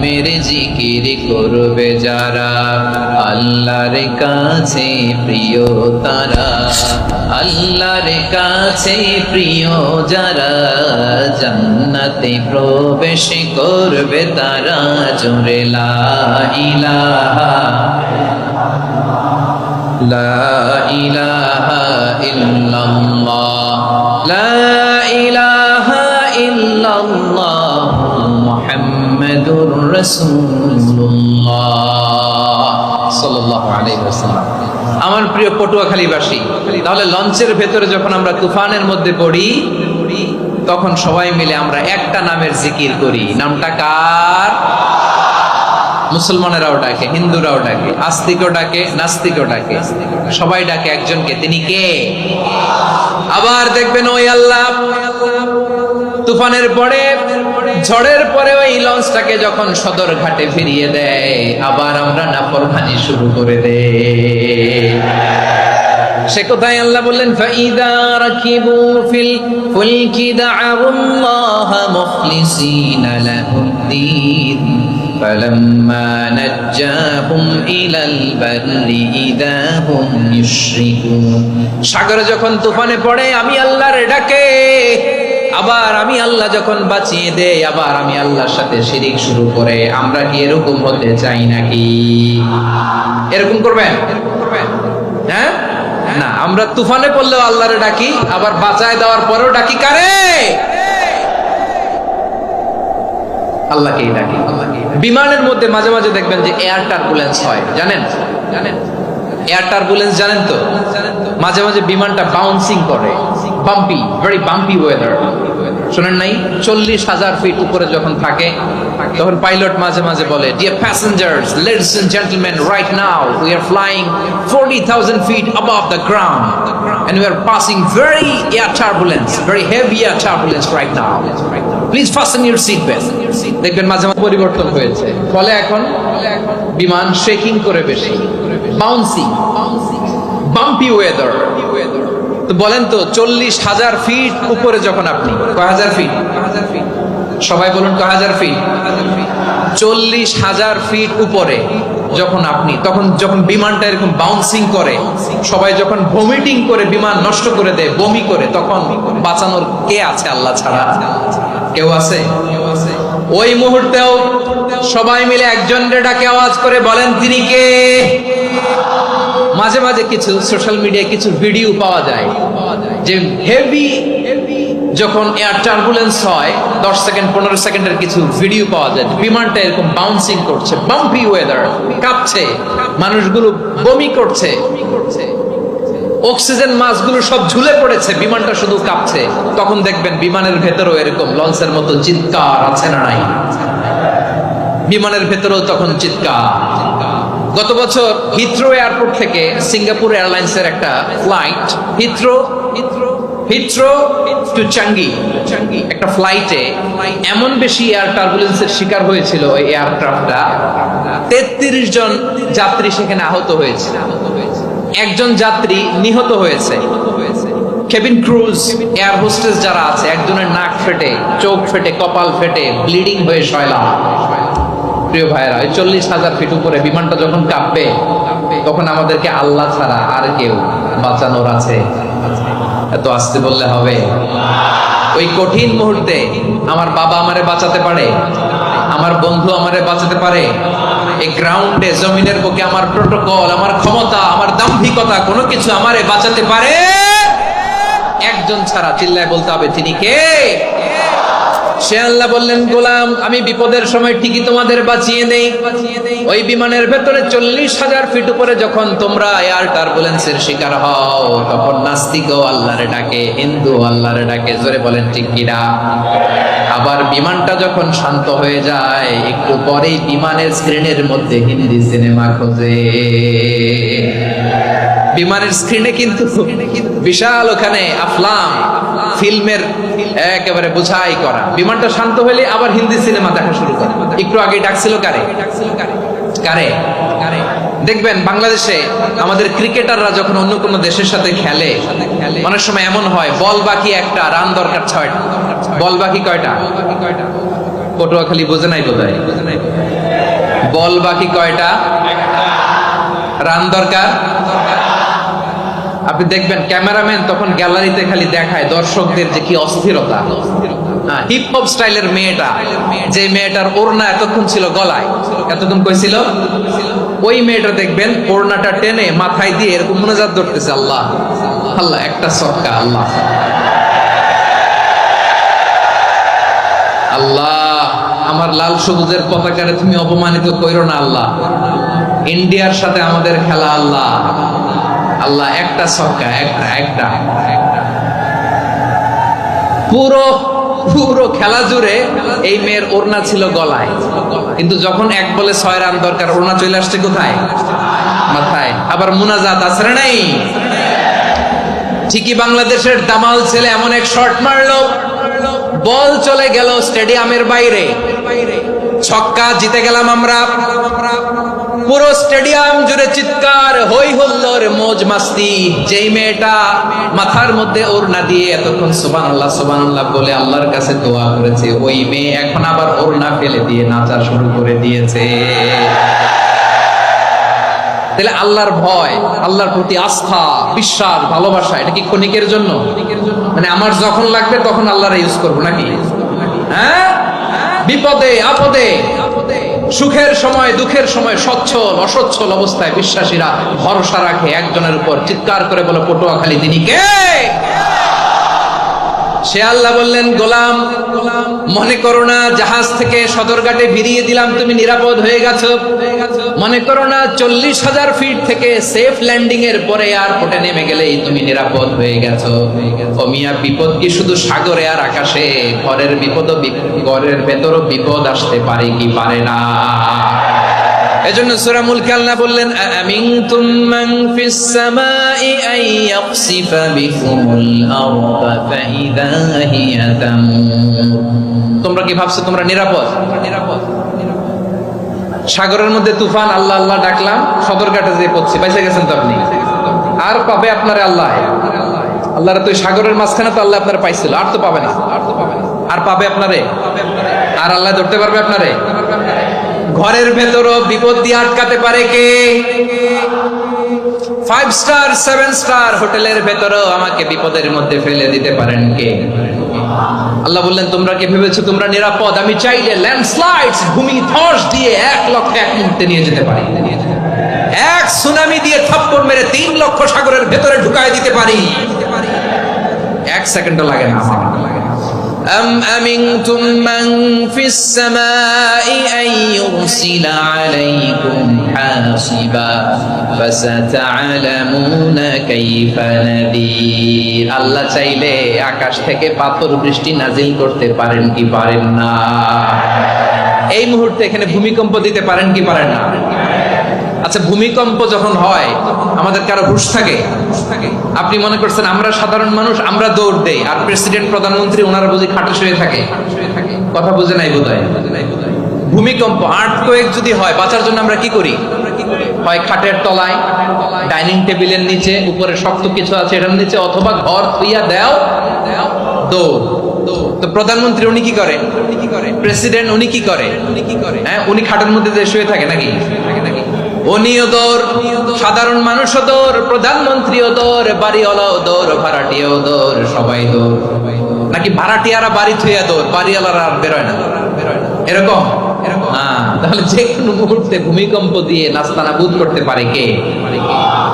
নামের জিকির করবে যারা, আল্লাহর কাছে প্রিয় তারা, আল্লাহর কাছে প্রিয় যারা, জান্নাতে প্রবেশ করবে তারা। জোরে লা ইলাহা লা ইলাহা ইল্লাল্লাহ, লা ইলাহা ইল্লাল্লাহ, মুহাম্মাদুর রাসূলুল্লাহ সাল্লাল্লাহু আলাইহি ওয়াসাল্লাম। আমার প্রিয় পটুয়াখালীবাসী, তাহলে লঞ্চের ভেতরে যখন আমরা তুফানের মধ্যে পড়ি, তখন সবাই মিলে আমরা একটা নামের জিকির করি। নামটা কার? মুসলমানেরাও ডাকে, হিন্দুরাও ডাকে, আস্তিকও ডাকে, নাস্তিকও ডাকে, সবাই ডাকে একজনকে। তিনি কে? আবার দেখবেন ওই আল্লাহ তুফানের পরে, ঝড়ের পরে ওই লঞ্চটাকে যখন সদর ঘাটে ফিরিয়ে দেয়, আবার আমরা নাফরমানি শুরু করে দেই। সে কোথায়? আল্লাহ বললেন, ফাইদা রাকিবু ফিল ফুলকি দা'উল্লাহ মুখলিসিনা লাহুদ্দীন ফালাম্মা নাজ্জাহুম ইলাল বাররি ইযা হুম ইউশরিকুন। সাগরে যখন তুফানে পড়ে আমি আল্লাহর ডাকে, আবার আমি আল্লাহ যখন বাঁচিয়ে দেই, আবার আমি আল্লাহর সাথে শিরিক শুরু করে। আমরা কি এরকম হতে চাই নাকি? এরকম করবেন? হ্যাঁ না, আমরা তুফানে পড়লেও আল্লাহরে ডাকি, আবার বাঁচায় দেওয়ার পরেও ডাকি কারে? আল্লাহকেই ডাকি। বিমানের মধ্যে মাঝে মাঝে দেখবেন যে এয়ার টার্বুলেন্স হয়, জানেন? এয়ার টার্বুলেন্স জানেন তো? মাঝে মাঝে বিমানটা বাউন্সিং করে, বাম্পি, ভেরি বাম্পি ওয়েদার। শোনেন নাই? 40,000 ফিট উপরে যখন থাকে, তখন পাইলট মাঝে মাঝে বলে, dear passengers, ladies and gentleman, right now we are flying 40,000 feet above the ground and we are passing very air turbulence, very heavy air turbulence right now. Please fasten your seat belt. দেখবেন মাঝে মাঝে পরিবর্তন হয়েছে, ফলে এখন বিমান shaking করে বেশি, বাউন্সিং, বাম্পি ওয়েদার। তো বলেন তো, 40,000 ফিট উপরে যখন আপনি, কয় হাজার ফিট? সবাই বলুন, কয় হাজার ফিট? 40,000 ফিট উপরে যখন আপনি, তখন যখন বিমানটা এরকম বাউন্সিং করে, সবাই যখন ভমিটিং করে বিমান নষ্ট করে দেয়, বমি করে, তখন বাঁচানোর কে আছে আল্লাহ ছাড়া? কেউ আছে? ওই মুহূর্তেও সবাই মিলে একজনের ডাকে আওয়াজ করে বলেন, তিনি কে? মাঝে মাঝে কিছু সোশ্যাল মিডিয়ায় কিছু ভিডিও পাওয়া যায় যে হেভি যখন এয়ার টার্বুলেন্স হয়, 10 সেকেন্ড 15 সেকেন্ডের কিছু ভিডিও পাওয়া যায়, বিমানটা এরকম বাউন্সিং করছে, বাম্পি ওয়েদার, কাঁপছে, মানুষগুলো বমি করছে, অক্সিজেন মাস্কগুলো সব ঝুলে পড়েছে, বিমানটা শুধু কাঁপছে। তখন দেখবেন বিমানের ভেতরেও এরকম লঞ্চের মতো চিৎকার আছে না নাই? বিমানের ভেতরেও তখন চিৎকার। গত বছর হিথ্রো এয়ারপোর্ট থেকে সিঙ্গাপুর এয়ারলাইন্সের একটা ফ্লাইট, হিথ্রো টু চাঙ্গি, একটা ফ্লাইটে এমন বেশি এয়ার টার্বুলেন্সের শিকার হয়েছিল ওই এয়ারক্রাফটটা, 33 জন যাত্রী সেখানে আহত হয়েছে, একজন যাত্রী নিহত হয়েছে। কেবিন ক্রুজ, এয়ার হোস্টেস যারা আছে, একজনের নাক ফেটে, চোখ ফেটে, কপাল ফেটে, ব্লিডিং হয়ে শয়লা। প্রিয় ভাইরা, 40,000 ফিট উপরে বিমানটা যখন কাঁপবে, তখন আমাদেরকে আল্লাহ ছাড়া আর কেউ বাঁচানোর আছে? এত আসতে বললে হবে? ওই কঠিন মুহূর্তে আমার বাবা আমারে বাঁচাতে পারে, আমার বন্ধু আমারে বাঁচাতে পারে। এই গ্রাউন্ডে, জমিনের বুকে আমার প্রোটোকল, আমার ক্ষমতা, আমার দাম্ভিকতা, কোনো কিছু আমারে বাঁচাতে পারে? একজন ছাড়া। চিল্লায় বলতে হবে, তিনি কে? সে আল্লাহ বললেন, গোলাম, আমি বিপদের সময় ঠিকই তোমাদের বাঁচিয়ে দেই। ওই বিমানের ভেতরে 40,000 ফিট উপরে যখন তোমরা এয়ার টার্বুলেন্সের শিকার হও, তখন নাস্তিকও আল্লাহরে ডাকে, হিন্দু আল্লাহরে ডাকে। জোরে বলেন ঠিক কিনা? আবার বিমানটা যখন শান্ত হয়ে যায়, একটু পরেই বিমানের স্ক্রিনের মধ্যে হিন্দি সিনেমা খোঁজে। বিমানের স্ক্রিনে কিন্তু বিশাল ওখানে আফলাম ফিল্মের একেবারে বোঝাই করা। বিমানটা শান্ত হলে আবার হিন্দি সিনেমা দেখা শুরু করে। একটু আগে ডাকছিল কারে? দেখবেন বাংলাদেশে আমাদের ক্রিকেটাররা যখন অন্য কোনো দেশের সাথে খেলে, অনেক সময় এমন হয়, বল বাকি একটা, রান দরকার 6টা। বল বাকি কয়টা? পটুয়াখালী বোঝে নাই বোধহয়। বল বাকি কয়টা? রান দরকার। আপনি দেখবেন ক্যামেরাম্যান তখন গ্যালারিতে খালি দেখায় দর্শকদের যে কি অস্থিরতা। হিপ হপ স্টাইলের মেয়েটা, যে মেয়েটার ওড়না এতক্ষণ ছিল গলায়, এতক্ষণ কইছিল, ওই মেয়েটা দেখবেন ওড়নাটা টেনে মাথায় দিয়ে এরকম মুনাজাত ধরতেছে, আল্লাহ আল্লাহ, একটা সক্কা, আল্লাহ আল্লাহ, আমার লাল সবুজের পতাকারে তুমি অপমানিত কইরো না আল্লাহ, ইন্ডিয়ার সাথে আমাদের খেলা আল্লাহ আল্লাহ, একটা সক্কা, একটা একটা পুরো পুরো খেলা জুড়ে এই মেয়ের ওড়না ছিল গলায়, কিন্তু যখন এক বলে 6 রান দরকার, ওড়না চলে আসছে কোথায়? মাথায়। আবার মুনাজাত আছে না নাই? ঠিকই বাংলাদেশের দামাল ছেলে এমন এক শট মারলো, বল চলে গেল স্টেডিয়ামের বাইরে, ছক্কা, জিতে গেলাম আমরা। পুরো স্টেডিয়াম জুড়ে চিৎকার, হই হুল্লোড়, মौज মাস্তি। যেই মেয়েটা মাথার মধ্যে ওড়না দিয়ে এতক্ষণ সুবহানাল্লাহ সুবহানাল্লাহ বলে আল্লাহর কাছে দোয়া করেছে, ওই মেয়ে এখন আবার ওড়না ফেলে দিয়ে নাচা শুরু করে দিয়েছে। তাহলে আল্লাহর ভয়, আল্লাহর প্রতি আস্থা, বিশ্বাস, ভালোবাসা, এটা কি ক্ষণিকের জন্য? মানে আমার যখন লাগবে তখন আল্লাহর ইউজ করবো নাকি? হ্যাঁ, বিপদে আপদে, সুখের সময় দুঃখের সময়, সচ্ছল অসচ্ছল অবস্থায় বিশ্বাসীরা ভরসা রাখে একজনের উপর। চিৎকার করে বলে, পটুয়াখালী তিনি কে? সে আল্লাহ বললেন, গোলাম মনে করো না জাহাজ থেকে সদরঘাটে ভিড়িয়ে দিলাম তুমি নিরাপদ হয়ে গেছো, মনে করো না 40,000 ফিট থেকে সেফ ল্যান্ডিং এর পরে এয়ারপোর্টে নেমে গেলেই তুমি নিরাপদ হয়ে গেছো। ও মিয়া, বিপদ কি শুধু সাগরে আর আকাশে? ঘরের বিপদও, ঘরের ভেতরও বিপদ আসতে পারে কি পারে না? এজন্য সূরা মুলক আল্লাহ বললেন, আমিনতুম মান ফিস সামাই আন ইয়াকসিফা বিকুমুল আরদা ফাইদা হিয়া তামুর। তোমরা কি ভাবছো তোমরা নিরাপদ? সাগরের মধ্যে তুফান, আল্লাহ আল্লাহ ডাকলাম, সদরঘাটে যেয়ে পড়ছি, বাইসে গেছেন তো আপনি। আর পাবে আপনারে আল্লাহ? আল্লাহর তো সাগরের মাঝখানে তো আল্লাহ আপনার পাইছিল, আর তো পাবে না। আর পাবে আপনারে? আর আল্লাহ ধরতে পারবে আপনারে? ঘরের ভেতরও বিপদ দিয়ে আটকাতে পারে কে? 5 স্টার 7 স্টার হোটেলের ভেতরও আমাকে বিপদের মধ্যে ফেলে দিতে পারেন কে? আল্লাহ বললেন, তোমরা কি ভেবেছো তোমরা নিরাপদ? আমি চাইলে ল্যান্ডস্লাইডস, ভূমি ধস দিয়ে 1 লক্ষ এক মুহূর্তে নিয়ে যেতে পারি। এক সুনামি দিয়ে থাপ্পড় মেরে 3 লক্ষ সাগরের ভেতরে ঢুকায় দিতে পারি, 1 সেকেন্ডও লাগে না আমার। أم أمنتم من في السماء أن يرسل عليكم حاصبا فستعلمون كيف نذير। আল্লাহ চাইলে আকাশ থেকে পাথর বৃষ্টি নাজিল করতে পারেন কি পারেন না? এই মুহূর্তে এখানে ভূমিকম্প দিতে পারেন কি পারেন না? আচ্ছা, ভূমিকম্প যখন হয় আমাদের কারো হুঁশ থাকে? আপনি মনে করছেন আমরা সাধারণ মানুষ, আমরা দৌড় দেই, আর প্রেসিডেন্ট প্রধানমন্ত্রী ওনারা বুঝি খাটে শুয়ে থাকে? কথা বুঝে নাই বোধহয়। ভূমিকম্প, আর্থকোয়েক যদি হয়, বাঁচার জন্য আমরা কি করি? হয় খাটের তলায়, ডাইনিং টেবিলের নিচে, উপরে শক্ত কিছু আছে এটার নিচে, অথবা ঘর থুইয়া দেও দৌড়। তো প্রধানমন্ত্রী উনি কি করে? প্রেসিডেন্ট উনি কি করে? হ্যাঁ, উনি খাটের মধ্যে যে শুয়ে থাকে নাকি? উনিও দৌড়, সাধারণ মানুষও দৌড়, প্রধানমন্ত্রীও দৌড়, বাড়িওয়ালাও দৌড়, ভাড়াটিয়াও দৌড়, সবাই দৌড়। নাকি ভাড়াটিয়ারা বাড়ি থুইয়া দৌড়, বাড়িওয়ালারা আর বেরোয় না? এরকম? হ্যাঁ। তাহলে যে কোনো মুহূর্তে ভূমিকম্প দিয়ে নাস্তানাবুদ করতে পারে কে?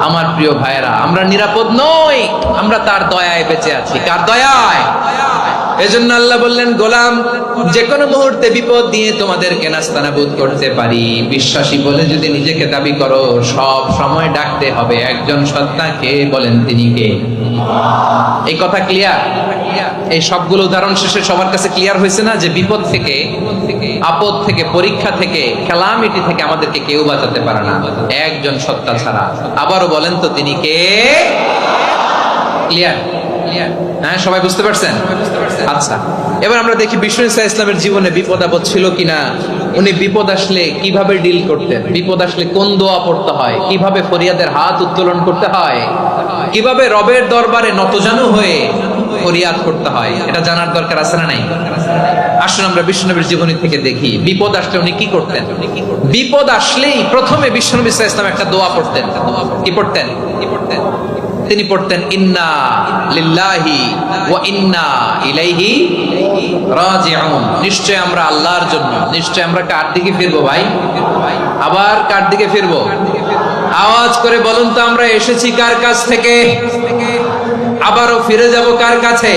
আমার প্রিয় ভাইয়েরা, আমরা নিরাপদ নই, আমরা তার দয়ায় বেঁচে আছি। কার দয়ায়? এজন্য আল্লাহ বললেন, গোলাম যে কোনো মুহূর্তে বিপদ দিয়ে তোমাদেরকে নাস্তানাবুদ করতে পারি। বিশ্বাসী বলে যদি নিজেকে দাবি করো, সব সময় ডাকতে হবে একজন সত্তাকে। বলেন তিনি কে? এই কথা ক্লিয়ার? এই সবগুলো উদাহরণ শেষে সবার কাছে ক্লিয়ার হয়েছে না যে বিপদ থেকে, আপদ থেকে, পরীক্ষা থেকে, ক্যালামিটি থেকে আমাদেরকে কেউ বাঁচাতে পারে না একজন সত্তা ছাড়া। আবারও বলেন তো তিনি কে? ক্লিয়ার? হ্যাঁ, সবাই বুঝতে পারছেন? আচ্ছা, এবার আমরা দেখি বিষ্ণু ইসলামের জীবনে বিপদ আপদ ছিল কিনা। উনি বিপদ আসলে কিভাবে ডিল করতেন, বিপদ আসলে কোন দোয়া পড়তে হয়, কিভাবে ফরিয়াদের হাত উত্তোলন করতে হয়, কিভাবে রবের দরবারে নতজানু হয়ে ফরিয়াদ করতে হয়, এটা জানার দরকার আছে না নাই? আসুন আমরা বিশ্বনবীর জীবনী থেকে দেখি বিপদ আসলে উনি কি করতেন। বিপদ আসলেই প্রথমে বিশ্বনবী সাল্লাল্লাহু আলাইহি ওয়াসাল্লাম একটা দোয়া পড়তেন। কি পড়তেন? তিনি পড়তেন ইন্না লিল্লাহি ওয়া ইন্না ইলাইহি রাজিউন। নিশ্চয় আমরা আল্লাহর জন্য, নিশ্চয় আমরা কার দিকে ফিরবো ভাই? আবার কার দিকে ফিরবো? আওয়াজ করে বলুন তো, আমরা এসেছি কার কাছ থেকে, আবারও ফিরে যাব কার কাছে?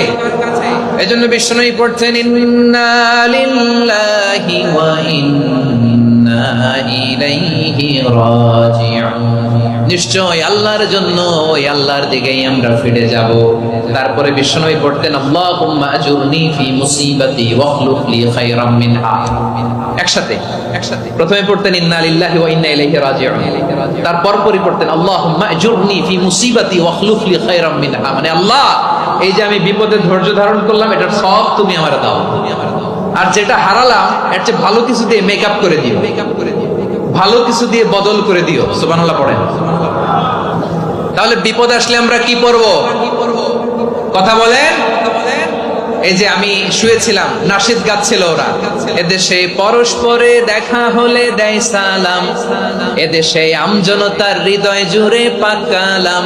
এজন্য বিশ্বনবী পড়ছেন ইন্না লিল্লাহি ওয়া ইন্না ইলাইহি রাজিউন। নিশ্চয় আল্লাহর জন্য, ওই আল্লাহর দিকেই আমরা ফিরে যাব। তারপরে বিশ্বনবী পড়তেন আল্লাহুম্মা আজুরনি ফি মুসিবাতি ওয়াখলুফ লি খায়রাম মিনহা। একসাথে প্রথমে পড়তেন ইন্না লিল্লাহি ওয়া ইন্না ইলাইহি রাজিউন, তারপর পড়তেন আল্লাহুম্মা আজুরনি ফি মুসিবাতি ওয়াখলুফ লি খায়রাম মিনহা। মানে আল্লাহ, এই যে আমি বিপদে ধৈর্য ধারণ করলাম, এটার সব তুমি আমারে দাও, আর যেটা হারালাম এর চেয়ে ভালো কিছু দিয়ে মেকআপ করে দিও, ভালো কিছু দিয়ে বদল করে দিও। সুবহানাল্লাহ পড়েন। তাহলে বিপদ আসলে আমরা কি পড়ব? কথা বলেন। এই যে আমি শুয়েছিলাম, নাশিদ গাচ্ছিল ওরা, এদেশে পরস্পরে দেখা হলে দেয় সালাম, এদেশে আমজনতার হৃদয় জুড়ে পাকালাম,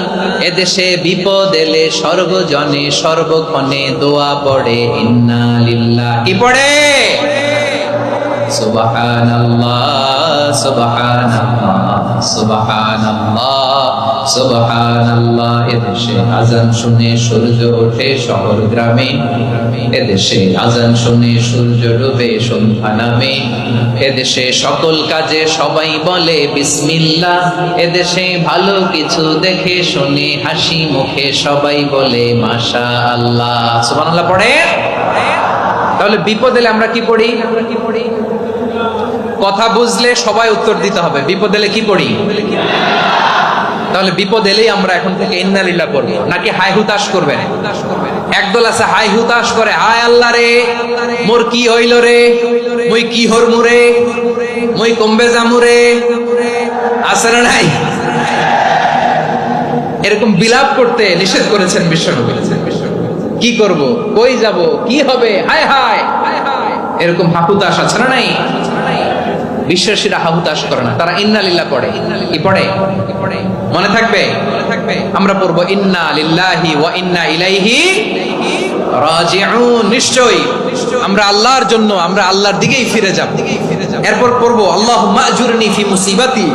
এদেশে বিপদ এলে সর্বজনে সর্বক্ষণে দোয়া পড়ে ইন্না লিল্লাহি। কি পড়ে? সুবহানাল্লাহ সুবহানাল্লাহ সুবহানাল্লাহ সুবহানাল্লাহ। এদেশে আজান শুনে সূর্য ওঠে শহর গ্রামে, এদেশে আজান শুনে সূর্য ডুবে সন্ধ্যা নামে, এদেশে সকল কাজে সবাই বলে বিসমিল্লাহ, এদেশে ভালো কিছু দেখে শুনে হাসি মুখে সবাই বলে মাশাআল্লাহ। সুবহানাল্লাহ পড়ে। তাহলে বিপদ এলে আমরা কি পড়ি? কথা বুঝলে সবাই উত্তর দিতে হবে। বিপদ এলে কি পড়ি? তাহলে বিপদ এলেই আমরা এখন থেকে ইন্না লিল্লাহ পড়ব, নাকি হাই হুতাশ করবেন? একদল আছে হাই হুতাশ করে, হায় আল্লাহ রে মোর কি হইল রে, মুই কি হরমু রে, মুই কমবে জামু রে। আছে না নাই? এরকম বিলাপ করতে নিষেধ করেছেন বিশ্বনবী। কি করব, কই যাব, কি হবে, হায় হায়, এরকম হাহুতাশ আছে না নাই? বিশ্বাসীরা হাহুতাশ করে না, তারা ইন্না লিল্লাহ পড়ে। কি পড়ে? মনে থাকবে? আমরা পড়বো ইন্না লিল্লাহি ওয়া ইন্না ইলাইহি রাজিউন। নিশ্চয়ই আমরা আল্লাহর জন্য, আমরা আল্লাহর দিকেই ফিরে যাব। এরপর পড়বো আল্লাহুম্মা আজুরনি ফি মুসিবাতি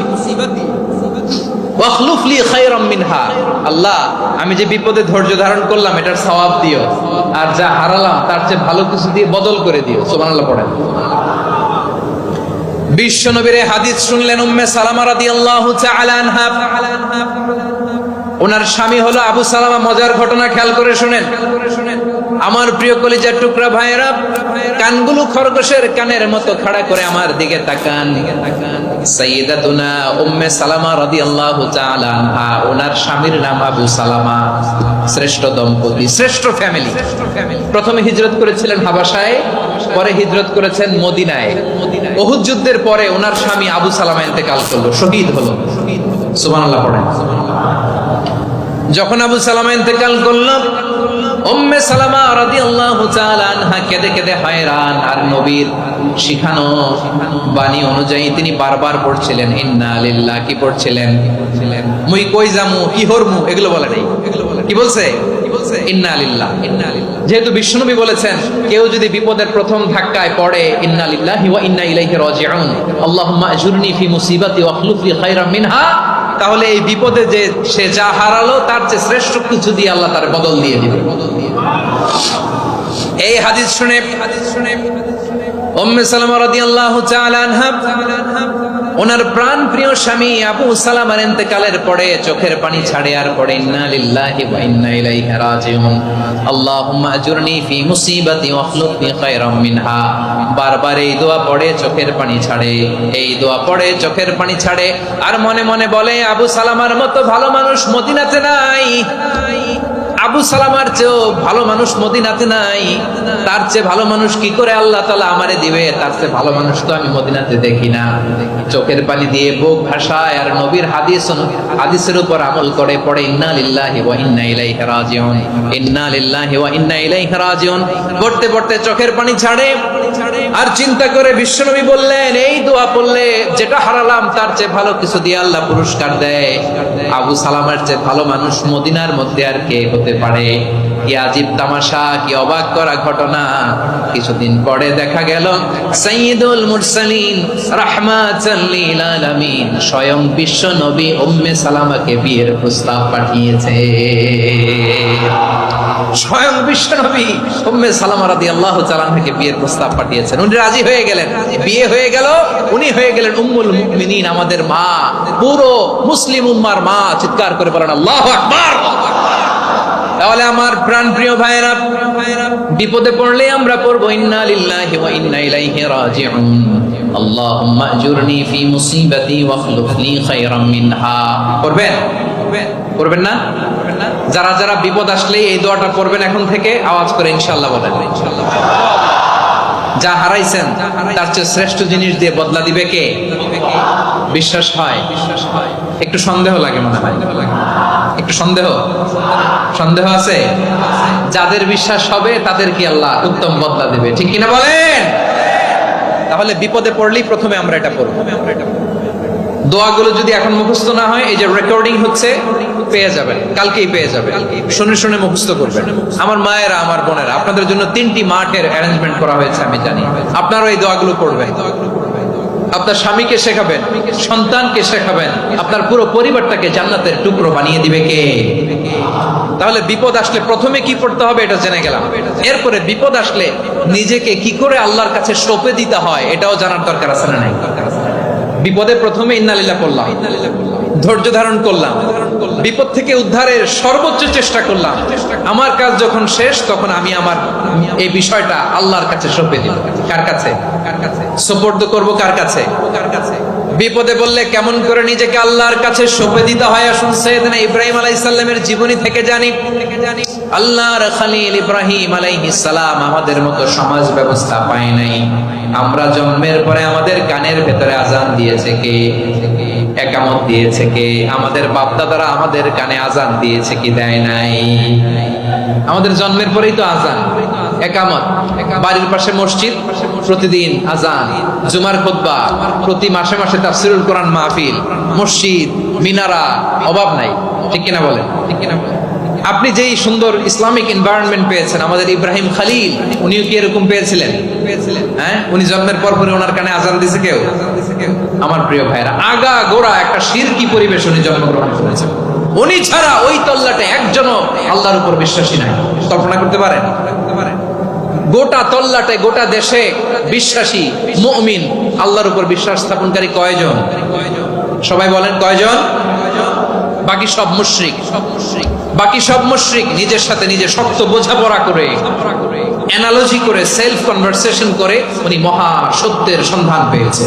ওয়াখলুফ লি খায়রাম মিনহা। আল্লাহ, আমি যে বিপদে ধৈর্য ধারণ করলাম এটার সওয়াব দিও, আর যা হারালাম তার চেয়ে ভালো কিছু দিয়ে বদল করে দিও। সুবহানাল্লাহ পড়েন। বিশ্বনবীর হাদিস শুনলেন উম্মে সালামা রাদিয়াল্লাহু তাআলা আনহা। ওনার স্বামী হলো আবু সালামা। মজার ঘটনা খেয়াল করে শুনেন আমার প্রিয় কলিজার টুকরা ভাইয়েরা। কানগুলো খরগোশের কানের মতো খাড়া করে আমার দিকে তাকান। সাইয়্যিদাতুনা উম্মে সালামা রাদিয়াল্লাহু তাআলা আনহা, ওনার স্বামীর নাম আবু সালামা। শ্রেষ্ঠ দম্পতি, শ্রেষ্ঠ ফ্যামিলি। প্রথমে হিজরত করেছিলেন হাবাসায়, পরে হিজরত করেছেন মদিনায়। উহুদ যুদ্ধের পরে ওনার স্বামী আবু সালামা ইন্তেকাল করলো, শহীদ হলো। সুবহানাল্লাহ পড়েন। যখন আবু সালামা ইন্তেকাল করলো, উম্মে সালামা রাদিয়াল্লাহু তাআলা আনহা কেঁদে কেঁদে হয়রান। আর নবীর শিখানো বাণী অনুযায়ী তিনি বারবার পড়ছিলেন ইন্না লিল্লাহ। কি পড়ছিলেন? মুই কই যামু, কি হরমু, এগুলো বলে নাই। কি বলছে? ইন্না লিল্লাহ। যেহেতু বিশ্বনবী বলেছেন কেউ যদি বিপদের প্রথম ধাক্কায় পড়ে ইন্না লিল্লাহি ওয়া ইন্না ইলাইহি রাজিউন, আল্লাহুম্মা আজুরনি ফি মুসিবাতি ওয়াখলুফ লি খায়রাম মিনহা, তাহলে এই বিপদে যে সে যা হারালো তার চেয়ে শ্রেষ্ঠ কিছু দিয়ে আল্লাহ তার বদল দিয়ে দিবে। এই হাদিস শুনে উম্মে সালামা রাদিয়াল্লাহু তাআলা আনহা ওনার প্রাণ প্রিয় স্বামী আবু সালামার ইন্তেকালের পরে চোখের পানি ছাড়ে আর পড়ে ইন্না লিল্লাহি ওয়া ইন্না ইলাইহি রাজিউন, আল্লাহুম্মা আজুরনি ফি মুসিবাতি ওয়াখলুফ লি খায়রাম মিনহা। বারবার এই দোয়া পড়ে চোখের পানি ছাড়ে, এই দোয়া পড়ে চোখের পানি ছাড়ে, আর মনে মনে বলে আবু সালামার মতো ভালো মানুষ মদিনাতে নাই, আবু সালামার চেয়েও ভালো মানুষ মদিনাতে নাই, তার চেয়ে ভালো মানুষ কি করে আল্লাহ তাআলা আমারে দিবে, তার চেয়ে ভালো মানুষ তো আমি মদিনাতে দেখি না। চোখের পানি দিয়ে বুক ভাসায় আর নবীর হাদিসের উপর আমল করে পড়ে ইন্না লিল্লাহি ওয়া ইন্না ইলাইহি রাজিউন, ইন্না লিল্লাহি ওয়া ইন্না ইলাইহি রাজিউন পড়তে পড়তে চোখের পানি ছাড়ে আর চিন্তা করে বিশ্বনবী বললেন এই দোয়া পড়লে যেটা হারালাম তার চেয়ে ভালো কিছু দিয়ে আল্লাহ পুরস্কার দেয়। আবু সালামার চেয়ে ভালো মানুষ মদিনার মধ্যে আর কে হতে পারে? কি আজীব তামাশা, কি অবাক করা ঘটনা। কিছুদিন পরে দেখা গেল সাইয়্যিদুল মুরসালিন রাহমাতাল লিল আলামিন স্বয়ং বিশ্ব নবী উম্মে সালামাকে বিয়ের প্রস্তাব পাঠিয়েছে। স্বয়ং বিশ্ব নবী উম্মে সালামা রাদিয়াল্লাহু তাআলা থেকে বিয়ের প্রস্তাব পাঠিয়েছেন। উনি রাজি হয়ে গেলেন, বিয়ে হয়ে গেল, উনি হয়ে গেলেন উম্মুল মুমিনিন, আমাদের মা, পুরো মুসলিম উম্মার মা। চিৎকার করে বলেন আল্লাহু আকবার। তাহলে আমার প্রাণ প্রিয় ভাইরা, বিপদে পড়লে আমরা পড়বো ইন্না লিল্লাহি ওয়া ইন্না ইলাইহি রাজিউন, আল্লাহুম্মা আজুরনি ফি মুসিবাতি ওয়াখলুফনি খায়রাম মিনহা। করবেন? করবেন না? যারা যারা বিপদ আসলে এই দোয়াটা পড়বেন এখন থেকে আওয়াজ করে ইনশাআল্লাহ বলেন। ইনশাআল্লাহ। যা হারাইছেন তার চেয়ে শ্রেষ্ঠ জিনিস দিয়ে বদলা দিবে কে? বিশ্বাস হয়? একটু সন্দেহ লাগে মনে হয়, একটু সন্দেহ আছে? যাদের বিশ্বাস হবে তাদের কি আল্লাহ উত্তম বদলা দেবে, ঠিক কিনা বলেন? তাহলে বিপদে পড়লেই প্রথমে আমরা এটা পড়ব। দোয়াগুলো যদি এখন মুখস্থ না হয়, এই যে রেকর্ডিং হচ্ছে পেয়ে যাবেন, কালকেই পেয়ে যাবেন। শুনে শুনে মুখস্থ করবেন। আমার মায়েরা, আমার বোনেরা, আপনাদের জন্য 3টি মাঠের অ্যারেঞ্জমেন্ট করা হয়েছে, আমি জানি। আপনারাও এই দোয়াগুলো পড়বেন। আপনার স্বামীকে শেখাবেন, সন্তানকে শেখাবেন, আপনার পুরো পরিবারটাকে জান্নাতের টুকরো বানিয়ে দিবে কে? তাহলে বিপদ আসলে প্রথমে কি পড়তে হবে এটা জেনে গেলাম। এরপরে বিপদ আসলে নিজেকে কি করে আল্লাহর কাছে সঁপে দিতে হয় এটাও জানার দরকার আছে না নাই? বিপদে প্রথমে ইন্না লিল্লাহ পড়লাম, ধৈর্য ধারণ করলাম, বিপদ থেকে উদ্ধারের সর্বোচ্চ চেষ্টা করলাম। আমার কাজ যখন শেষ তখন আমি আমার এই বিষয়টা আল্লাহর কাছে সঁপে দিল। কার কাছে? সুপর্দ করব কার কাছে? বিপদে বললে কেমন করে নিজেকে আল্লাহর কাছে সঁপে দিতে হয় আসুন সাইয়েদনা ইব্রাহিম আলাইহিস সালামের জীবনী থেকে জানি। আল্লাহর খলিল ইব্রাহিম আলাইহিস সালাম আমাদের মতো সমাজ ব্যবস্থা পায় নাই। আমরা জন্মের পরে আমাদের কানের ভেতরে আজান দিয়েছে কে? একামত দিয়েছে কে? আমাদের বাপদাদারা আমাদের কানে আজান দিয়েছে কি দেয় নাই? আমাদের জন্মের পরেই তো আজান, একামত। বাড়ির পাশে মসজিদ, প্রতিদিন আজান, জুমার খুতবা, প্রতি মাসে মাসে তাফসীরুল কোরআন মাহফিল, মসজিদ, মিনারা, অভাব নাই, ঠিক কিনা বলেন? ঠিক কিনা বলেন? আপনি যেই সুন্দর ইসলামিক এনভায়রনমেন্ট পেয়েছেন, আমাদের ইব্রাহিম খলিল উনিও কি এরকম পেয়েছিলেন? হ্যাঁ, উনি জন্মের পর পরে ওনার কানে আজান দিয়েছে কেউ? আমার প্রিয় ভাইরা, আগা গোড়া একটা শিরকি পরিবেশ উনি জন্মগ্রহণ করেছেন। উনি ছাড়া ওই তল্লাটে একজনও আল্লাহর উপর বিশ্বাসী নাই। কল্পনা করতে পারেন? গোটা তল্লাটে, গোটা দেশে বিশ্বাসী মুমিন, আল্লাহর উপর বিশ্বাস স্থাপনকারী কয়জন? সবাই বলেন কয়জন? বাকি সব মুশরিক। বাকি সব মুশরিক নিজের সাথে নিজে শক্ত বোঝাপড়া করে, অ্যানালজি করে, সেলফ কনভারসেশন করে উনি মহা সত্যের সন্ধান পেয়েছে।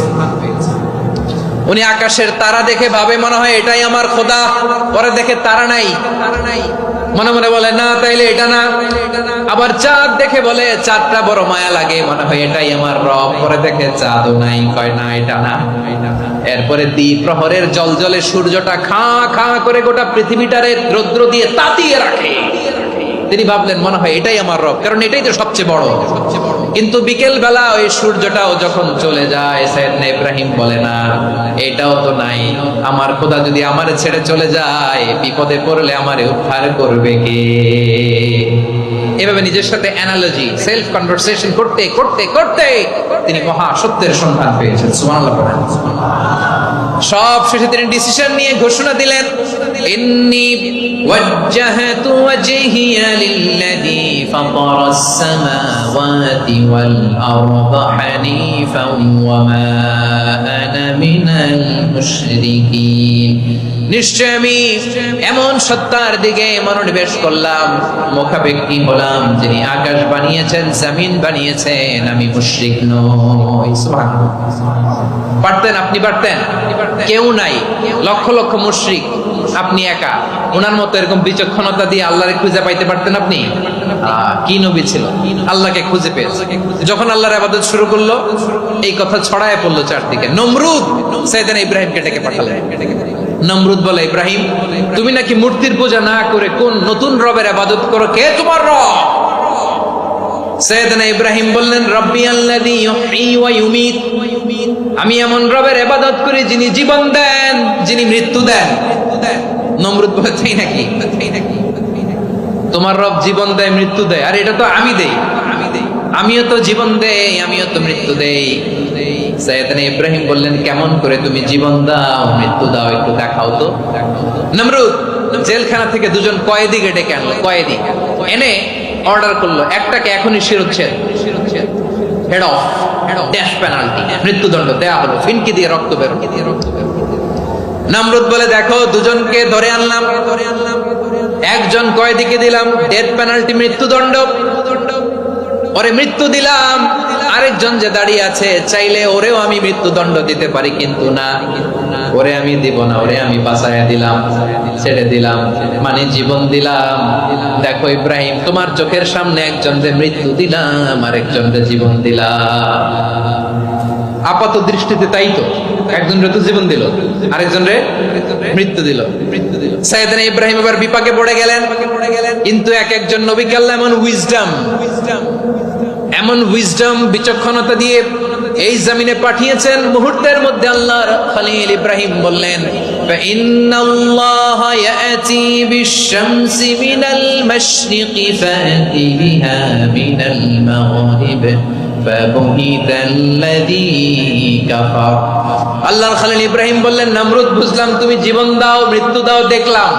উনি আকাশের তারা দেখে ভাবে মনে হয় এটাই আমার খোদা, পরে দেখে তারা নাই, মনে মনে বলে না তাইলে এটা না। আবার চাঁদ দেখে বলে চাঁদটা বড় মায়া লাগে, মনে হয় এটাই আমার রব, পরে দেখে চাঁদও নাই, কয় না এটা না। এরপরে দ্বীপ প্রহরের জলজলে সূর্যটা খা খা করে গোটা পৃথিবীটারে রৌদ্র দিয়ে তাতিয়ে রাখে। তিনি ভাবলেন মনে হয় এটাই আমার রব, কারণ এটাই তো সবচেয়ে বড়। কিন্তু বিকেল বেলা ওই সূর্যটাও যখন চলে যায়, সাইয়েদনা ইব্রাহিম বলে না এটাও তো নাই, আমার খোদা যদি আমারে ছেড়ে চলে যায়, বিপদে পড়লে আমারে উদ্ধার করবে কে? এভাবে নিজের সাথে অ্যানালজি, সেলফ কনভারসেশন করতে করতে করতে তিনি মহা সত্যের সন্ধান পেয়েছেন। সুবহানাল্লাহ পড়েন। সব শেষে তিনি ডিসিশন নিয়ে ঘোষণা দিলেন, ইন্নী ওয়াজ্জাহতু ওয়াজহিয়া লিল্লাযী ফাতারাস সামাওয়াতি ওয়াল আরদা হানিফান ওয়া মা আনা মিনাল মুশরিকিন। নিশ্চয় আমি এমন সত্তার দিকে মনোনিবেশ করলাম, মুখাপেক্ষী হলাম, যিনি আকাশ বানিয়েছেন, জমিন বানিয়েছেন, আমি মুশরিক নই। সুবহানাল্লাহ। পারতেন? আপনি পারতেন? কেউ নাই, লক্ষ লক্ষ মুশরিক, আপনি একা। ওনার মতো এরকম বিচক্ষণতা দিয়ে আল্লাহরে খুঁজে পাইতে পারতেন আপনি? কি নবী ছিল, আল্লাহকে খুঁজে পেয়েছে। যখন আল্লাহর ইবাদত শুরু করলো, এই কথা ছড়ায় পড়লো চারদিকে। নমরুদ সাইয়েদনা ইব্রাহিমকে ডেকে পাঠালেন। নমরুদ বলে, ইব্রাহিম, তুমি নাকি মূর্তির পূজা না করে কোন নতুন রবের ইবাদত করো, কে তোমার রব? সাইয়েদনা ইব্রাহিম বললেন, রব্বি আল্লাযী ইউহয়ী ওয়া ইউমীত, আমি এমন রবের ইবাদত করি যিনি জীবন দেন, যিনি মৃত্যু দেন। নমরুদ বলে, তাই নাকি? তোমার রব জীবন দেয়, মৃত্যু দেয়, আর এটা তো আমি দেই। আমিও তো জীবন দেই, আমিও তো মৃত্যু দেই। সাইয়েদনা ইব্রাহিম বললেন, কেমন করে তুমি জীবন দাও, মৃত্যু দাও, একটু দেখাও তো। নমরুদ জেলখানা থেকে দুজন কয়েদিকে ডেকে আনলো। কয়েদি এনে অর্ডার করলো, একটাকে এখনই শিরোচ্ছেদ, হেড অফ, ড্যাশ পেনাল্টি, মৃত্যুদণ্ড দেয়া হলো, ফিনকি দিয়ে রক্ত বের। নমরুদ বলে, দেখো, দুজনকে ধরে আনলাম, একজন কয়েদিকে দিলাম ডেথ পেনাল্টি, মৃত্যুদণ্ড, ওরে মৃত্যু দিলাম। আরেকজন যে দাঁড়িয়ে আছে, চাইলে ওরেও আমি মৃত্যুদণ্ড দিতে পারি, কিন্তু না, ওরে আমি দিব না, ওরে আমি বাঁচাইয়া দিলাম, ছেড়ে দিলাম, মানে জীবন দিলাম। দেখো ইব্রাহিম, তোমার চোখের সামনে একজনকে মৃত্যু দিলাম, আরেকজনকে জীবন দিলাম। আপাত দৃষ্টিতে তাই তো, একজনের তো জীবন দিল, আরেকজনের মৃত্যু দিল। সাইয়েদনা ইব্রাহিম এবার বিপাকে পড়ে গেলেন। কিন্তু এক একজন নবীকে আল্লাহ এমন উইজডম বিচক্ষণতা দিয়ে এই জমিনে পাঠিয়েছেন, মুহূর্তের মধ্যে আল্লাহর খলিল ইব্রাহিম বললেন, ফাইন্নাল্লাহা ইয়াতি বিশ-শামসি মিনাল মাশরিকি ফাতি বিহা মিনাল মাগরিব ফাবুহিতাল্লাযী কাফার। আল্লাহর খলিল ইব্রাহিম বললেন, নমরুদ, বুঝলাম তুমি জীবন দাও, মৃত্যু দাও, দেখলাম,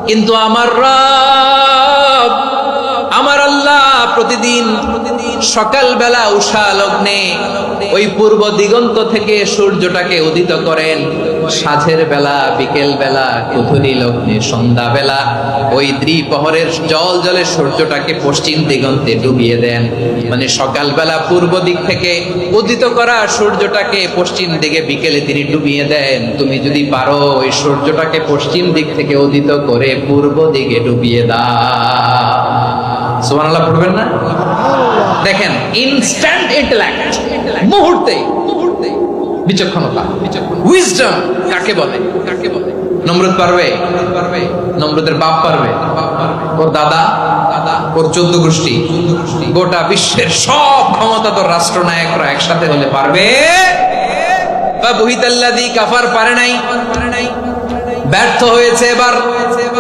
কিন্তু আমার রব, আমার আল্লাহ প্রতিদিন সকালবেলা উষা লগ্নে ওই পূর্ব দিগন্ত থেকে সূর্যটাকে উদিত করেন, সাঁঝের বেলা, বিকেল বেলা, কুথুরি লগ্নে, সন্ধ্যা বেলা ওই দ্বিপ্রহরের জল জলে সূর্যটাকে পশ্চিম দিগন্তে ডুবিয়ে দেন। মানে সকালবেলা পূর্ব দিক থেকে উদিত করা সূর্যটাকে পশ্চিম দিকে বিকেলে তিনি ডুবিয়ে দেন। তুমি যদি পারো ওই সূর্যটাকে পশ্চিম দিক থেকে উদিত করে পূর্ব দিকে ডুবিয়ে দাও। সুবহানাল্লাহ পড়বেন না? দেখেন, ইনস্ট্যান্ট ইন্টেলেক্ট, মুহূর্তে বিচক্ষণতা, উইজডম কাকে বলে? নমরুদ পারবে? নমরুদের বাপ পারবে? ওর দাদা, ওর 14 গোষ্ঠী, গোটা বিশ্বের সব ক্ষমতাধর রাষ্ট্রনায়করা একসাথে হলে পারবে? ফাবুহিতাল্লাযী কাফার পারে নাই, ব্যর্থ হয়েছে। এবার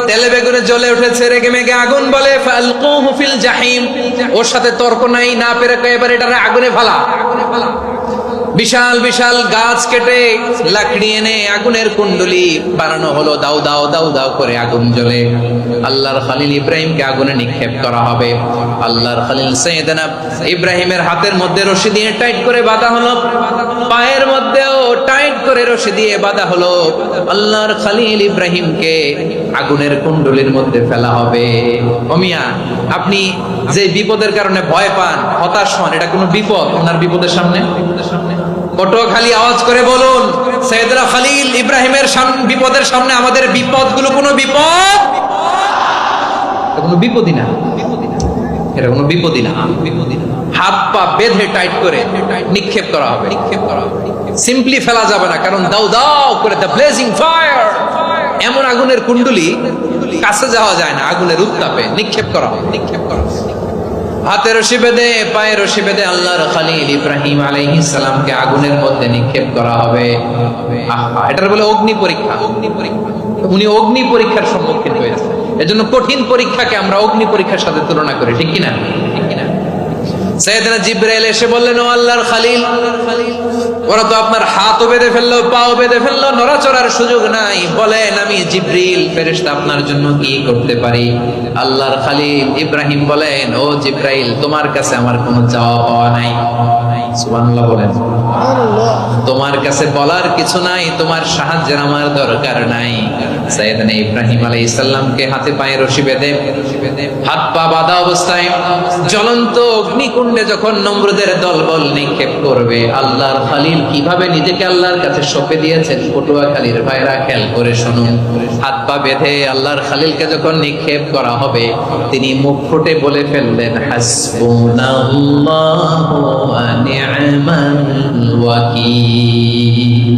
তেলে বেগুনে জ্বলে উঠেছে, রেগে মেগে আগুন বলে, ফালকুহু ফিল জাহিম। ওর সাথে তর্ক নাই, না পেরে এবার এটারে আগুনে ফেলা। বিশাল বিশাল গাছ কেটে লাকড়ি এনে আগুনের কুণ্ডলি বানানো হলো, দাও দাও দাও দাও করে আগুন জ্বলে। আল্লাহর খলিল ইব্রাহিমকে আগুনে নিক্ষেপ করা হবে। আল্লাহর খলিল সাইয়েদনা ইব্রাহিমের হাতের মধ্যে রশি দিয়ে টাইট করে বাঁধা হলো, পায়ের মধ্যেও টাইট করে রশি দিয়ে বাঁধা হলো। আল্লাহর খলিল ইব্রাহিমকে আগুনের কুণ্ডলির মধ্যে ফেলা হবে। ও মিয়া, আপনি যে বিপদের কারণে ভয় পান, হতাশ হন, এটা কোনো বিপদ? ওনার বিপদের সামনে পটুয়াখালী আওয়াজ করে বলুন, সাইয়েদনা খলিল ইব্রাহিমের বিপদের সামনে আমাদের বিপদগুলো কোনো বিপদ? কোনো বিপদই না, এটা কোনো বিপদই না। হাত পা বেঁধে টাইট করে নিক্ষেপ করা হবে। সিম্পলি ফেলা যাবে না, কারণ দাও দাও করে দ্য ব্লেজিং ফায়ার, এমন আগুনের কুণ্ডলি, কাছে যাওয়া যায় না, আগুনের উত্তাপে নিক্ষেপ করা হবে। হাতে রশি বেঁধে, পায়ে রশি বেঁধে আল্লাহর খলিল ইব্রাহিম আলাইহিস সালামকে আগুনের মধ্যে নিক্ষেপ করা হবে। এটার বলে অগ্নি পরীক্ষা। উনি অগ্নি পরীক্ষার সম্মুখীন হয়েছে। এজন্য কঠিন পরীক্ষাকে আমরা অগ্নি পরীক্ষার সাথে তুলনা করি, ঠিক কিনা? সাইয়েদনা জিবরাইল এসে বললেন, ও আল্লাহর খলিল, ওরা তো আপনার হাতও বেঁধে ফেললো, পাও বেঁধে ফেললো, নড়াচড়ার সুযোগ নাই, বলেন আমি জিবরিল ফেরেশতা আপনার জন্য কি করতে পারি? আল্লাহর খলিল ইব্রাহিম বলেন, ও জিবরাইল, তোমার কাছে আমার কোনো চাওয়া পাওয়া নাই। সুবহানাল্লাহ বলেন। তোমার কাছে কাছে বলার কিছু নাই, তোমার সাহায্যের আমার দরকার নাই। সাইয়েদনা ইব্রাহিম আলাইহিস সালামকে হাতে পায়ে রশি বেঁধে হাত পা বাঁধা অবস্থায় জ্বলন্ত অগ্নিকুণ্ডে যখন নমরুদের দলবল নিক্ষেপ করবে, আল্লাহর খলিল কিভাবে নিজেকে আল্লাহর কাছে সঁপে দিয়েছেন পটুয়াখালীর ভাইরা খেয়াল করে শুনুন। হাত পা বেঁধে আল্লাহর খলিলকে যখন নিক্ষেপ করা হবে, তিনি মুখ ফুটে বলে ফেললেন, হাসবুনাল্লাহু ওয়া নি'মাল ওয়াকিল।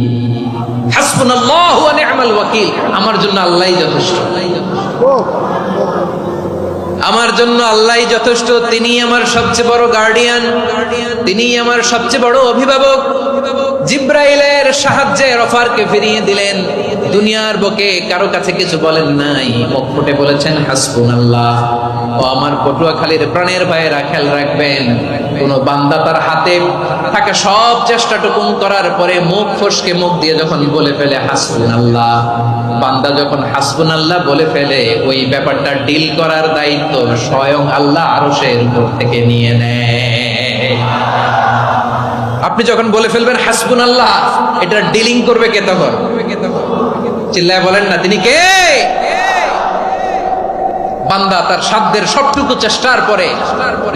হাসবুনাল্লাহু ওয়া নি'মাল ওয়াকিল, আমার জন্য আল্লাহই যথেষ্ট, আমার জন্য আল্লাহই যথেষ্ট। তিনি আমার সবচেয়ে বড় গার্ডিয়ান, তিনি আমার সবচেয়ে বড় অভিভাবক। জিব্রাইলের সাহায্যে অফারকে ফিরিয়ে দিলেন, দুনিয়ার বুকে কারো কাছে কিছু বলেন নাই, মুখ ফুটে বলেছেন হাসবুনাল্লাহ। ও আমার পটুয়াখালীর প্রাণের ভাইয়েরা খেয়াল রাখবেন, কোন বান্দা তার হাতে থাকা সব চেষ্টাটুকুন করার পরে মুখ ফসকে মুখ দিয়ে যখন বলে ফেলে হাসবুনাল্লাহ, বান্দা যখন হাসবুনাল্লাহ বলে ফেলে, ওই ব্যাপারটা ডিল করার দায়িত্ব স্বয়ং আল্লাহ আরশের উপর থেকে নিয়ে নেয়। আপনি যখন বলে ফেলবেন হাসবুনাল্লাহ, এটা ডিলিং করবে কে তখন? চিল্লায় বলেন না, তিনি কে? বান্দা তার সাধ্যের সবটুকু চেষ্টার পরে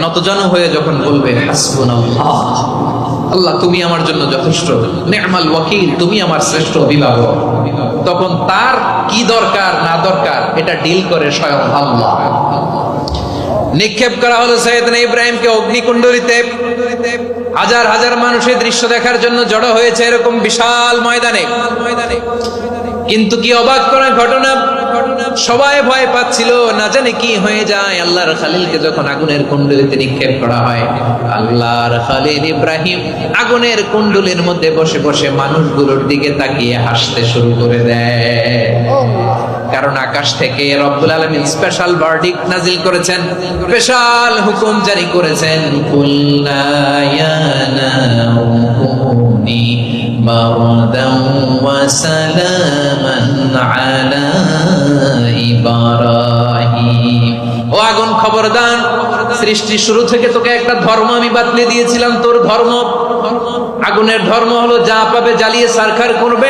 নতজানু হয়ে যখন বলবে হাসবুনাল্লাহ, আল্লাহ তুমি আমার জন্য যথেষ্ট, নি'মাল ওয়াকিল, তুমি আমার শ্রেষ্ঠ অভিভাবক, তখন তার কি দরকার না দরকার এটা ডিল করে স্বয়ং আল্লাহ। নিক্ষেপ করা হলো সাইয়েদনা ইব্রাহিমকে অগ্নিকুণ্ডলিতে। হাজার হাজার মানুষের দৃশ্য দেখার জন্য জড়ো হয়েছে এরকম বিশাল ময়দানে। কিন্তু কি অবাক করার ঘটনা, সবাই ভয় পাচ্ছিল, না জানে কি হয়ে যায়। আল্লাহর খলিলকে যখন আগুনের কুণ্ডলিতে নিক্ষেপ করা হয়, আল্লাহর খলিল ইব্রাহিম আগুনের কুণ্ডলির মধ্যে বসে বসে মানুষগুলোর দিকে তাকিয়ে হাসতে শুরু করে দেয়। কারণ আকাশ থেকে রব্বুল আলামিন স্পেশাল ভার্ডিক্ট নাজিল করেছেন, স্পেশাল হুকুম জারি করেছেন, কুল্লা ইয়া নারু কুনি বারদান ওয়া সালামান আলা ইব্রাহিম। ও আগুন খবরদার, সৃষ্টি শুরু থেকে তোকে একটা ধর্ম আমি বাতলে দিয়েছিলাম, তোর ধর্ম, আগুনের ধর্ম হলো যা পাবে জ্বালিয়ে সারখার করবে।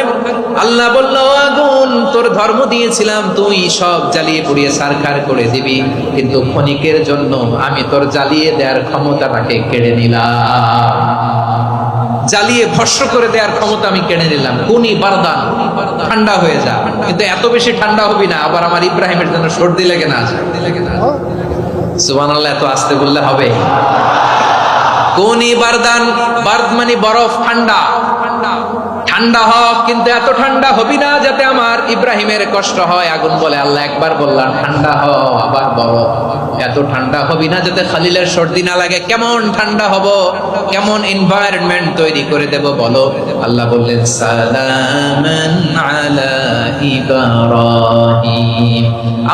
আল্লাহ বলল, আগুন তোর ধর্ম দিয়েছিলাম, তুই সব জ্বালিয়ে পুড়িয়ে সারখার করে দিবি, কিন্তু ক্ষণিকের জন্য আমি তোর জ্বালিয়ে দেওয়ার ক্ষমতাটাকে কেড়ে নিলাম, জ্বালিয়ে ভস্ম করে দেওয়ার ক্ষমতা আমি কেড়ে নিলাম। কুনি বারদান, ঠান্ডা হয়ে যা, কিন্তু এত বেশি ঠান্ডা হবি না আবার আমার ইব্রাহিমের জন্য সর্দি লেগে না যায়। সুবহানাল্লাহ, এত আস্তে বললে হবে? কুনি বারদান, বারদ মানে বরফ, ঠান্ডা, ঠান্ডা হ, কিন্তু এত ঠান্ডা হবি না যাতে আমার ইব্রাহিমের কষ্ট হয়। আগুন বলে, আল্লাহ একবার বললাম ঠান্ডা হ, আবার বরফ, এত ঠান্ডা হবি না যাতে খলিলের সর্দি না লাগে। কেমন ঠান্ডা হব, কেমন এনভায়রনমেন্ট তৈরি করে দেব বলো? আল্লাহ বললেন, সালামান আলা ইব্রাহিম,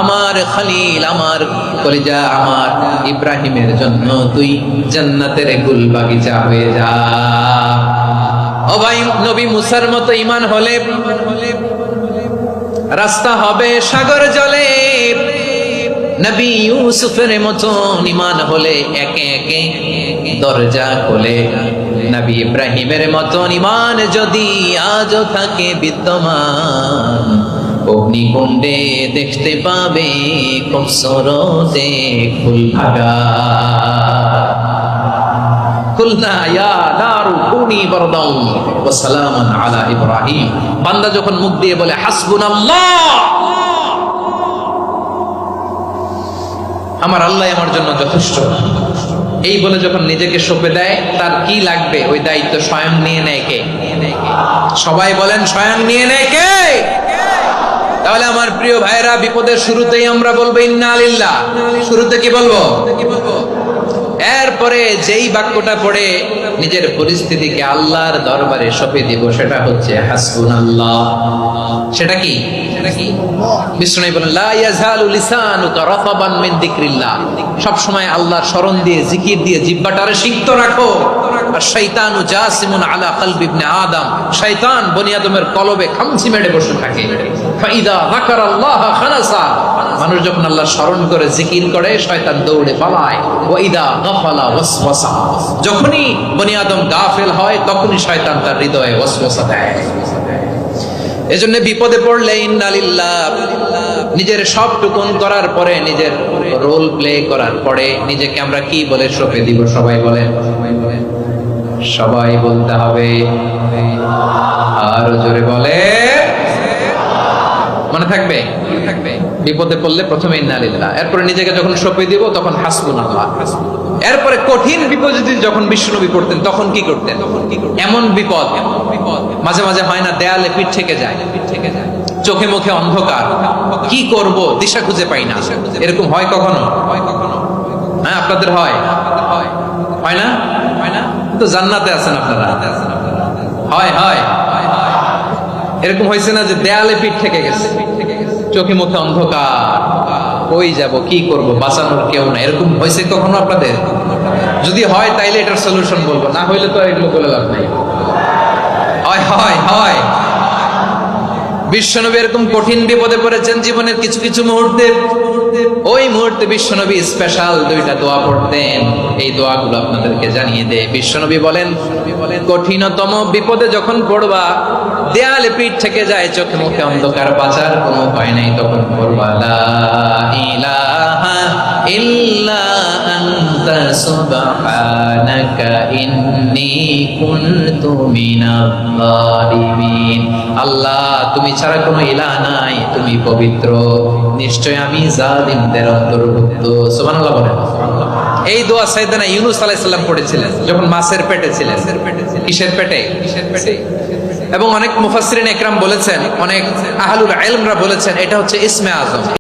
আমার খলিল, আমার কলিজা, আমার ইব্রাহিমের জন্য তুই জান্নাতের গুল বাগিচা হয়ে যা। ও ভাই, নবী মুসার মতো ঈমান হলে রাস্তা হবে সাগর জলে, নবী ইউসুফের মতো ঈমান হলে একে একে দরজা খোলে। নবী ইব্রাহিমের মতো ঈমান যদি আজও থাকে বিদ্যমান, অগ্নিকুণ্ডে দেখতে পাবে কবসরতে ফুল ভাগা। কুলনা ইয়া নারু কুনি বারদান ওয়া সালামান আলা ইব্রাহিম, বান্দা যখন মুখ দিয়ে বলে হাসবুনাল্লাহ, আমার আল্লাহ আমার জন্য যথেষ্ট, এই বলে যখন নিজেকে সঁপে দেয়, তার কি লাগবে ওই দায়িত্ব স্বয়ং নিয়ে নেয় কে? সবাই বলেন, স্বয়ং নিয়ে নেয় কে? তাহলে আমার প্রিয় ভাইরা, বিপদের শুরুতেই আমরা বলবো ইন্না লিল্লাহ। শুরুতে কি বলবো? এরপরে যেই বাক্যটা পড়ে নিজের পরিস্থিতিকে আল্লাহর দরবারে সঁপে দিব, সেটা হচ্ছে হাসবুনাল্লাহ। সেটা কি? বিষ্ণু বলেন, লা ইয়াজালু লিসানুকা রাতাবান মিন যিকরিল্লাহ, সব সময় আল্লাহর স্মরণ দিয়ে, জিকির দিয়ে জিহ্বাটারে সিক্ত রাখো। আশ-শাইতানু জাসিমুন আলা কলবি ইবনে আদম, শয়তান বনি আদমের কলবে খামচি মেরে বসে থাকে। ফাইদা যাকারাল্লাহ খানাসা, মানুষ যখন আল্লাহর স্মরণ করে জিকির করে শয়তান দৌড়ে পালায়। ওয়া ইদা গাফালা ওয়াসওয়াসা, যখনই বনি আদম গাফেল হয় তখনই শয়তান তার হৃদয়ে ওয়াসওয়াসা দেয়। এজন্য বিপদে পড়লে ইন্না লিল্লাহ, নিজের সব টুকুন করার পরে, নিজের রোল প্লে করার পরে নিজেকে আমরা কি বলে সঁপে দিব? সবাই বলেন, সবাই বলতে হবে। আর জোরে বলে, মনে থাকবে? বিপদে পড়লে প্রথমে ইন্না লিল্লাহ, এরপরে নিজেকে যখন সঁপে দিব তখন হাসবুনাল্লাহ। এরপরে কঠিন বিপদে যখন বিশ্বনবী পড়তেন তখন কি করতেন? এমন বিপদ মাঝে মাঝে হয় না, দেয়ালে পিঠ থেকে যায়, চোখে মুখে অন্ধকার, কি করব দিশা খুঁজে পাই না, এরকম হয় কখনো? হ্যাঁ, আপনাদের হয়? হয় না? তো জান্নাতে আছেন আপনারা। হয় হয় এরকম হয়েছে না যে দেয়ালে পিঠ থেকে গেছে, চোখে মুখে অন্ধকার, কই যাব, কি করব, বাঁচানোর কেউ না, এরকম হয়েছে কখনো আপনাদের? যদি হয় তাইলে এটার সলিউশন বলবো, না হইলে তো এগুলো বলে লাভ নাই। হয় হয় হয় বিশ্বনবী এরকম কঠিন বিপদে পড়েছেন জীবনের কিছু কিছু মুহূর্তে। ওই মুহূর্তে বিশ্বনবী স্পেশাল দুইটা দোয়া পড়তেন। এই দোয়াগুলো আপনাদেরকে জানিয়ে দে। বিশ্বনবী বলেন, কঠিনতম বিপদে যখন পড়বা, দেয়ালে পিঠ থেকে যায়, চোখে মুখে অন্ধকার, বাঁচার কোনো উপায় নাই, তখন পড়বা লা ইলাহা ইল্লা আনতা সুবহানাকা ইন্নী কুনতু মিনাজ জালিমিন। আল্লাহ, তুমি ছাড়া কোনো ইলাহ নাই, তুমি পবিত্র, নিশ্চয় আমি জালিমদের অন্তর্ভুক্ত। সুবহানাল্লাহ বলেন। এই দোয়া সাইয়েদনা ইউনূস আলাইহিস সালাম পড়েছিলেন যখন মাছের পেটে ছিলেন। কিসের পেটে? এবং অনেক মুফাসসিরিন ইকরাম বলেছেন, অনেক আহলুল ইলমরা বলেছেন এটা হচ্ছে ইসমে আযম।